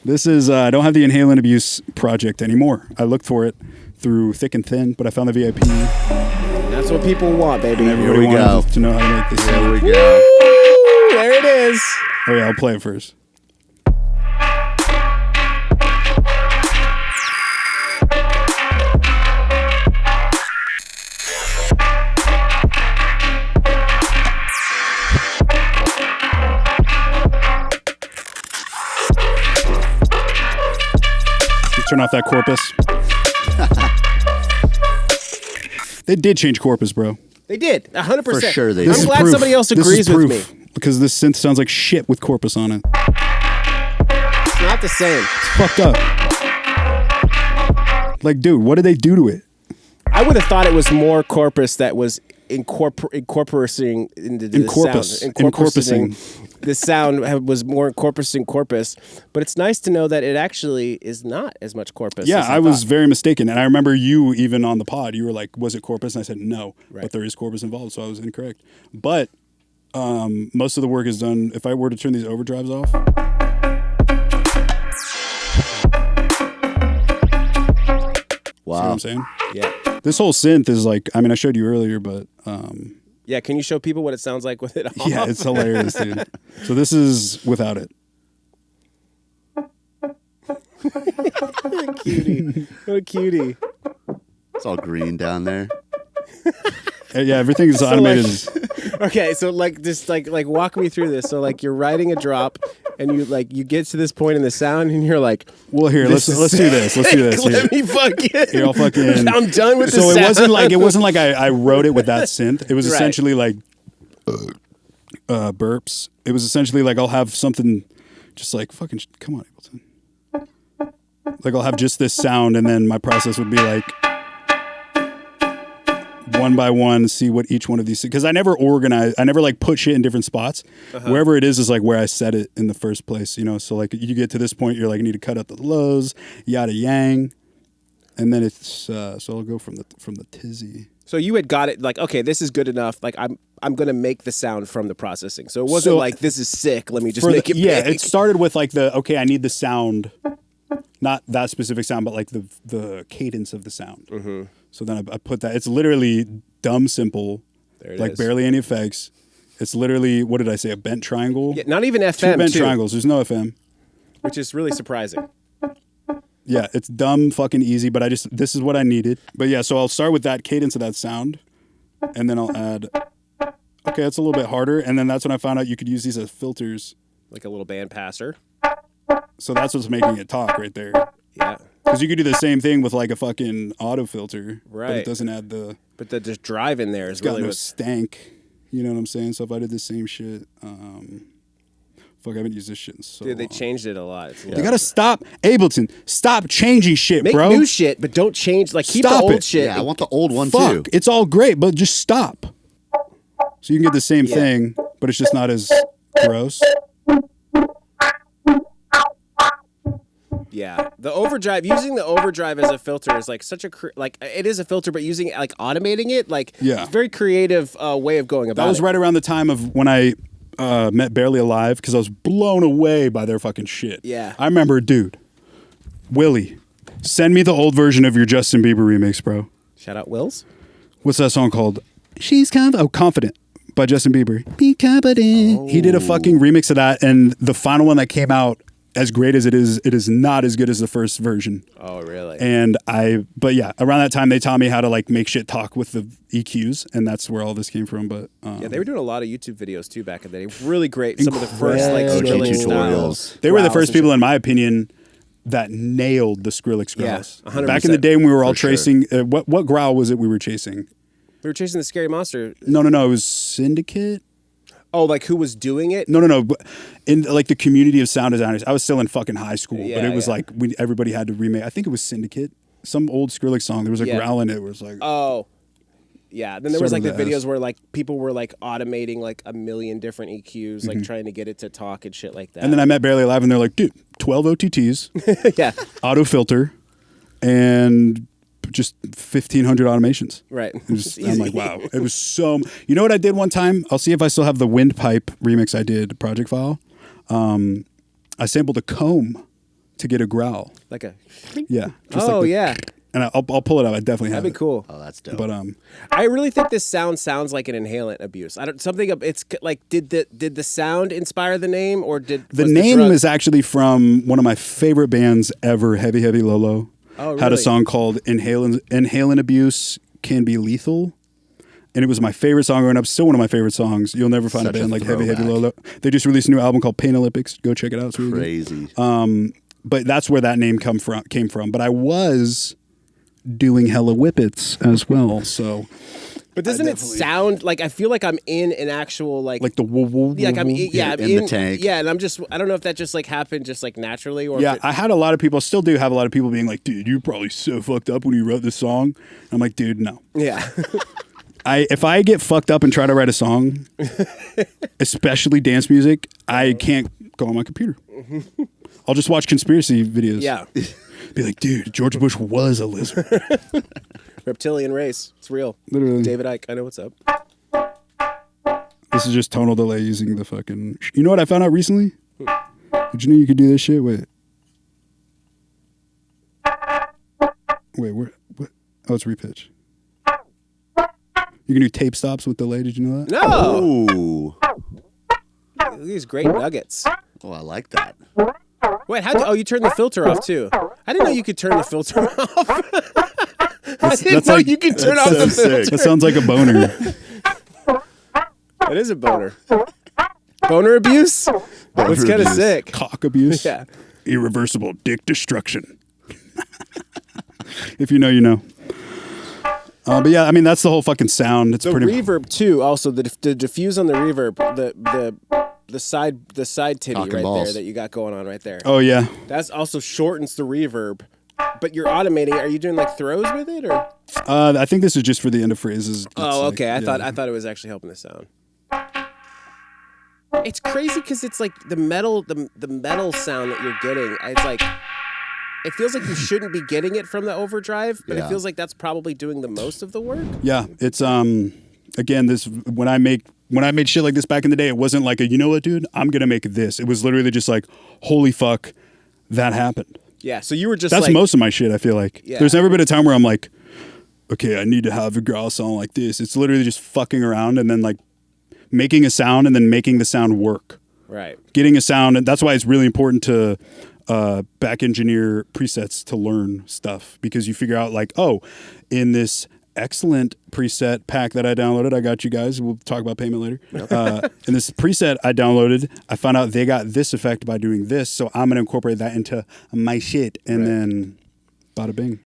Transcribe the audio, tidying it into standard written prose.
This is, I don't have the Inhalant Abuse project anymore. I looked for it through thick and thin, but I found the VIP. That's what people want, baby. And everybody wanted to know how to make this. There we go. Woo! There it is. Oh yeah, I'll play it first. Turn off that corpus. They did change corpus, bro. They did, 100%. For sure they I'm did. glad somebody else agrees with me. Because this synth sounds like shit with corpus on it. It's not the same. It's fucked up. Like, dude, what did they do to it? I would have thought it was more corpus that was incorporating into the sound. Encompassing. The sound was more encompassing corpus, but it's nice to know that it actually is not as much corpus. Yeah, as I was very mistaken. And I remember you, even on the pod, you were like, was it corpus? And I said, no, but there is corpus involved, so I was incorrect. But most of the work is done. If I were to turn these overdrives off. Wow. See what I'm saying? Yeah. This whole synth is like, I mean, I showed you earlier, but... yeah, can you show people what it sounds like with it off? Yeah, it's hilarious, dude. So this is without it. What a cutie. What a cutie. It's all green down there. Yeah, everything is automated. Okay, so like just like walk me through this. So like you're writing a drop and you get to this point in the sound and you're like, well, here, let's do this. Let's do this. Let me fucking. Here, I'll fucking. I'm done with this. So sound. it wasn't like I wrote it with that synth. It was essentially like burps. It was essentially like I'll have something just like fucking come on, Ableton. Like I'll have just this sound and then my process would be like one by one, see what each one of these, because I never organize, I never like put shit in different spots. Wherever it is like where I set it in the first place, you know. So like you get to this point, you're like, I need to cut out the lows, yada yang, and then it's so I'll go from the tizzy. So you had got it like, okay, this is good enough. Like I'm gonna make the sound from the processing. So it wasn't like this is sick. Let me just make it. Yeah, big. it started with like I need the sound, not that specific sound, but like the cadence of the sound. Mm-hmm. So then I put that. It's literally dumb simple, like barely any effects. It's literally, what did I say? A bent triangle? Yeah, not even FM. 2 bent triangles. There's no FM, which is really surprising. Yeah, it's dumb fucking easy, but this is what I needed. But yeah, so I'll start with that cadence of that sound, and then I'll add. Okay, that's a little bit harder, and then that's when I found out you could use these as filters, like a little band passer. So that's what's making it talk right there. Yeah. Because you could do the same thing with like a fucking auto filter, right? But it doesn't add the. But the just drive in there is got really no stank. You know what I'm saying? So if I did the same shit, fuck, I haven't used this shit in so long. Dude, they changed it a lot. You gotta stop, Ableton. Stop changing shit, Make bro. Make new shit, but don't change. Like keep stop the old it. shit. Yeah, I want the old one fuck, too. It's all great, but just stop. So you can get the same thing, but it's just not as gross. Yeah, the overdrive, using the overdrive as a filter is like such a it is a filter, but using it, like automating it, like very creative way of going about it. That was right around the time of when I met Barely Alive, because I was blown away by their fucking shit. Yeah, I remember, dude, Willie, send me the old version of your Justin Bieber remix, bro. Shout out Wills. What's that song called? Confident by Justin Bieber. Be confident. Oh. He did a fucking remix of that, and the final one that came out, as great as it is not as good as the first version. Oh, really? But yeah, around that time they taught me how to like make shit talk with the EQs, and that's where all this came from. But yeah, they were doing a lot of YouTube videos too back in the day. Really great. Some of the first like Skrillex tutorials. They were the first people, in my opinion, that nailed the Skrillex growls. Yeah, 100%. Back in the day when we were all tracing, what growl was it we were chasing? We were chasing the Scary Monster. No, it was Syndicate. Oh, like who was doing it? No. In like the community of sound designers, I was still in fucking high school, but it was like everybody had to remake. I think it was Syndicate, some old Skrillex song. There was a growl in it where it was like, oh, yeah. Then there was like the videos where like people were like automating like a million different EQs, like trying to get it to talk and shit like that. And then I met Barely Alive, and they're like, dude, 12 OTTs, yeah, auto filter, and just 1,500 automations. Right. I'm like, wow. It was so... You know what I did one time? I'll see if I still have the Windpipe remix I did, project file. I sampled a comb to get a growl. Like a. Yeah. Yeah. And I'll pull it up. I definitely have That'd be cool. Oh, that's dope. But I really think this sounds like an Inhalant Abuse. I don't something. It's like did the sound inspire the name or did the name is actually from one of my favorite bands ever, Heavy Heavy Lolo. Oh, really? Had a song called Inhalant Abuse Can Be Lethal. And it was my favorite song growing up. Still one of my favorite songs. You'll never find Such a band a like Heavy Heavy throwback. Lolo. They just released a new album called Pain Olympics. Go check it out. It's really Crazy. good. But that's where that name came from. But I was doing hella whippets as well. So, but doesn't it sound like I feel like I'm in an actual like the woo woo. yeah, like I'm in the tank. Yeah, and I don't know if that just like happened just like naturally or Yeah, I had a lot of people, still do have a lot of people being like, dude, you're probably so fucked up when you wrote this song. I'm like, dude, no. Yeah. If I get fucked up and try to write a song, especially dance music, I can't go on my computer. I'll just watch conspiracy videos. Yeah. Be like, dude, George Bush was a lizard. Reptilian race. It's real. Literally. David Icke, I know what's up. This is just tonal delay using the fucking... You know what I found out recently? Did you know you could do this shit? Wait, where? What? Oh, it's repitch. You can do tape stops with delay. Did you know that? No. Ooh. Look at these great nuggets. Oh, I like that. Wait, you turned the filter off too. I didn't know you could turn the filter off. I didn't know you could turn off the filter. That sounds like a boner. It is a boner. Boner abuse? That's kind of abuse. sick. Cock abuse. Yeah. Irreversible dick destruction. If you know, you know. But yeah, I mean that's the whole fucking sound. It's The pretty reverb too. Also, the diffuse on the reverb, the side titty Cock and right balls. there that you got going on right there. Oh yeah. That's also shortens the reverb. But you're automating. Are you doing like throws with it or? I think this is just for the end of phrases. It's Oh, like, okay. I yeah. thought it was actually helping the sound. It's crazy because it's like the metal sound that you're getting. It's like it feels like you shouldn't be getting it from the overdrive, but it Yeah. feels like that's probably doing the most of the work. Yeah, it's again this when I made shit like this back in the day, it wasn't like you know what, dude, I'm gonna make this. It was literally just like, holy fuck, that happened. Yeah. So you were just That's like, most of my shit. I feel like Yeah. there's never been a time where I'm like, okay, I need to have a growl sound like this. It's literally just fucking around and then like making a sound and then making the sound work. right. Getting a sound, and that's why it's really important to back engineer presets to learn stuff, because you figure out like, oh, in this excellent preset pack that I downloaded, I got you guys, we'll talk about payment later. In this preset I downloaded, I found out they got this effect by doing this, so I'm going to incorporate that into my shit, and then bada bing.